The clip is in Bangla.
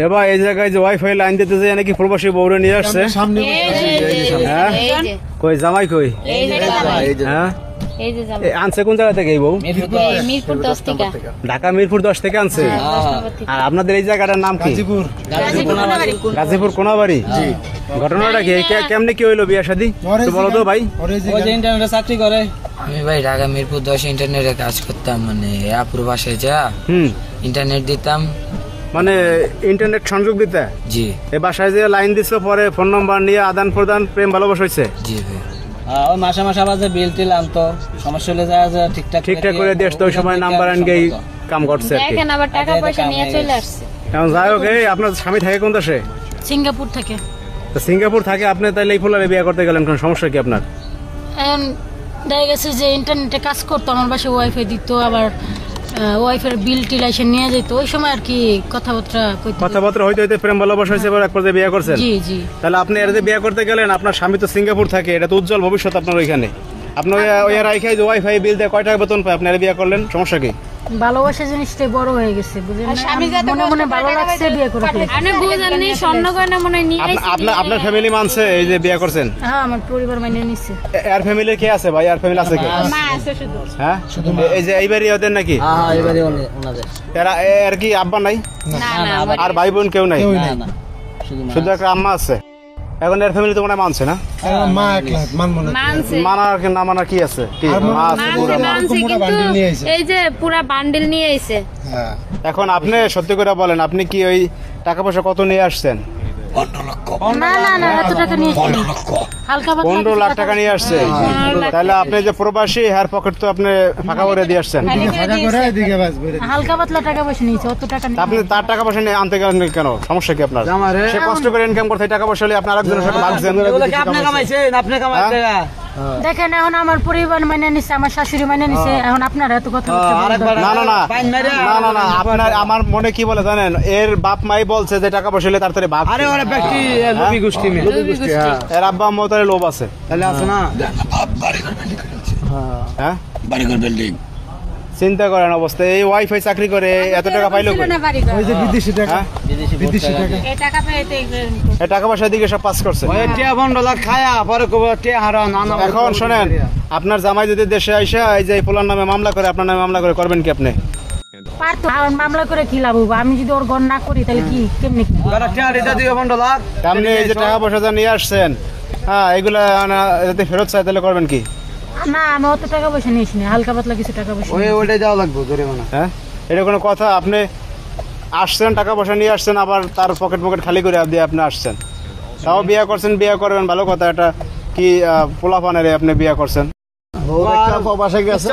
এবার এই জায়গায় যে ওয়াইফাই লাইন দিতে যায় নাকি প্রবাসী বউরে নিয়ে আসছে। হ্যাঁ কই জামাই কই? হ্যাঁ আনছে কোন জায়গা থেকে এই বউ? মিরপুর 10 থেকে। ঢাকা মিরপুর 10 থেকে আনছে। আর আপনাদের এই জায়গাটার নাম কি? গাজীপুর কোনাবাড়ি। ঘটনাটা কি কেমনে কি হইলো বিয়ে শাদী বলো তো ভাই। ইন্টারনেটে চাকরি করে। আমি ভাই ঢাকা মিরপুর 10 ইন্টারনেটে কাজ করতাম, মানে আপুর বাসায় যা ইন্টারনেট দিতাম, মানে ইন্টারনেট সংযোগ দিতে। জি। এই বাসায় যে লাইন দিছো, পরে ফোন নাম্বার নিয়ে আদান প্রদান প্রেম ভালোবাসা হইছে। জি ভাই। ওই মাসে মাসে আবার যে বিল টিল আনতো, সমস্যা হলে যায় যে ঠিকঠাক করে দিস তো ওই সময় নাম্বার আনগেই কাম করছে। দেখেন আবার টাকা পয়সা নিয়ে চলে আসছে। এখন যাই হোক, এই আপনার স্বামী থাকে কোন দেশে? সিঙ্গাপুর থেকে। তো সিঙ্গাপুর থাকে, আপনি তাহলে এই ফুলারে বিয়ে করতে গেলেন, কোন সমস্যা কি আপনার? এখন দেখা গেছে যে ইন্টারনেটে কাজ করতো, আমার বাসায় ওয়াইফাই দিত, আবার ওয়াইফাই বিল টিল এসে নিয়ে যেত, ওই সময় আর কি কথাবার্তা হইতে হইতে প্রেম ভালোবাসা হয়েছে, এবার এক পর্যায়ে বিয়ে করছেন। জি জি। তাহলে আপনি এর যে বিয়ে করতে গেলেন, আপনার স্বামী তো সিঙ্গাপুর থাকে, এটা তো উজ্জ্বল ভবিষ্যৎ আপনার ওইখানে। আপনি ওই রাইখাই যে ওয়াইফাই বিল দিয়ে কয় টাকা বেতন পায়, আপনি বিয়ে করলেন, সমস্যা কি? ভালোবাসা জিনিসটাই বড় হয়ে গেছে, বুঝলেন না? মনে মনে ভালো লাগছে, বিয়ে করে ফেলেছি। আপনি বুঝেননি, স্বর্ণ গয়না মনে নিয়ে আইছে। আপনার ফ্যামিলি মানছে এই যে বিয়ে করছেন? হ্যাঁ, আমার পরিবার মানে নিছে। এর ফ্যামিলি কে আছে ভাই? আর ফ্যামিলি আছে কে? মা আছে শুধু। হ্যাঁ, এই যে এইবারই ওদের নাকি? হ্যাঁ, এইবারই ওনাদের। এর কি আব্বা নাই? না না, আর ভাই বোন কেউ নাই? না না, শুধু একটা আম্মা আছে। এখন এর ফ্যামিলি তো মনে মানছে না? মা একলা মানবো না। মানার না মানার কি আছে? কি মা আছে পুরো এই যে পুরো বান্ডেল নিয়ে আইছে। এখন আপনি সত্যি করে বলেন, আপনি কি ওই টাকা পয়সা কত নিয়ে আসছেন? 15 লাখ। না এত টাকা নিয়ে আসছেন? হালকা 15 লাখ টাকা নিয়ে আসছে। তাহলে আপনি যে প্রবাসী, হেয়ার পকেট তো আপনি ফাঁকা করে দিয়ে আসছেন। হালকা পাতলা টাকা পয়সা নিয়েছে, অত টাকা নিয়ে। আপনি তার টাকা পয়সা নিয়ে আনতে গেলেন কেন? সমস্যা কি আপনার? সে কষ্ট করে ইনকাম করতে টাকা পয়সা হলে আপনি আরেকজনের সাথে ভাগছেন। আপনি কামাইছেন। দেখেন এখন আমার পরিবার মানে নিছে, আমার শাশুড়ি মানে নিছে, এখন আপনারা এত কথা বলছেন। না আপনার আমার মনে কি বলে জানেন, এর বাপ মাই বলছে যে টাকা পয়সা হলে তাড়াতাড়ি ভাগ। আরে ওরা ব্যক্তি লোভী গোষ্ঠী, এর আব্বা আম্মা তাহলে লোভ আছে, তাহলে আছে না? হ্যাঁ, বাড়িঘর বিল্ডিং। চিন্তা করেন অবস্থা, এই ওয়াইফাই চাকরি করে এত টাকা পাইলো কই? ওই যে বিদেশি টাকা, বিদেশি টাকা। এই টাকা পেতে এই টাকা পয়সা দিকে সব পাস করছে। ওই টিয়া $15 খায়া পরে কো টিয়া হারান। এখন শুনেন, আপনার জামাই যদি দেশে আইসা এই যে পোলার নামে মামলা করে, আপনার নামে মামলা করে, করবেন কি আপনি? পারতো। আর মামলা করে কি লাভ হবে? আমি যদি ওর গণ না করি তাহলে কি কেমনে কি? ওরা টিয়া দিতে দিও $15। আপনি এই যে টাকা পয়সা যা নিয়ে আসছেন, হ্যাঁ, এগুলা যদি ফেরত চাই তাহলে করবেন কি? না, আমি অত টাকা পয়সা নিয়েছি না, হালকা পাতলা কিছু টাকা পয়সা। ওইটাই দেওয়া লাগবে জরিমানা। হ্যাঁ, এটা কোনো কথা? আপনি আসছেন, টাকা পয়সা নিয়ে আসছেন, আবার তার পকেট খালি করে দিয়ে আপনি আসছেন। তাও বিয়ে করছেন, বিয়ে করবেন, ভালো কথা। এটা কি পোলাপানের আপনি বিয়ে করছেন? বাসায় গেছে।